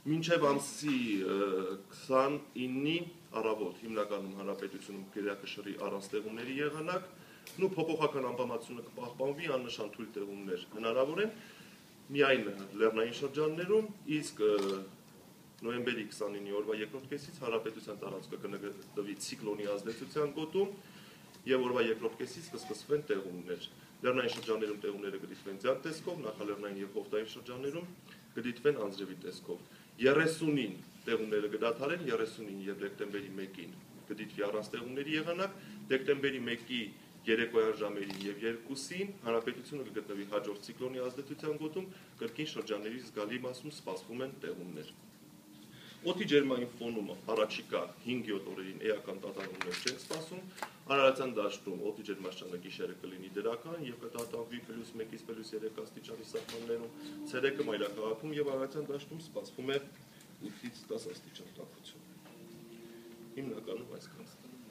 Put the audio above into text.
Մինչև ամսի 29-ի առավոտ հիմնականում հանրապետությունում գերակշռի առանց տեղումների եղանակ, փոփոխական անբավարարությունը կպահպանվի, աննշան թույլ տեղումներ հնարավոր են, միայն լեռնային շրջաններում, իսկ նոյեմբերի 29-ի օրվա երկրորդ կեսից հանրապետության տարածքը կնկատվի ցիկլոնի ազդեցության գոտում եւ օրվա երկրորդ կեսից կսկսվեն տեղումներ։ Լեռնային շրջաններում տեղումները կդիտվեն ձյան տեսքով, նախալեռնային եւ հովտային շրջաններում կդիտվեն անձրևի տեսքով։ 30-ին տեղումները կդադարեն, 30-ին եւ դեկտեմբերի 1-ին կդիտվի առանց տեղումների եղանակ, դեկտեմբերի 1-ի երեկոյան ժամերին եւ 2-ին հանրապետությունը կգտնվի հաջորդ ցիկլոնի ազդեցության գոտում, կրկին շրջանների զգալի մասում սպասվում են տեղումներ։ Օդի ջերմային ֆոնում առաջիկա 5-7 օրերին էական տատանումներ չեն սպասում, արարատյան դաշտում օդի ջերմաստիճանը գիշերը կլինի դրական եւ կտատանվի +1-ից +3 աստիճանի սահմաններում, ցերեկը մայրաքաղաքում եւ արարատյան դաշտում սպասվում է 8-ից 10 աստիճան տաքություն։ Հիմնականում այսքանն։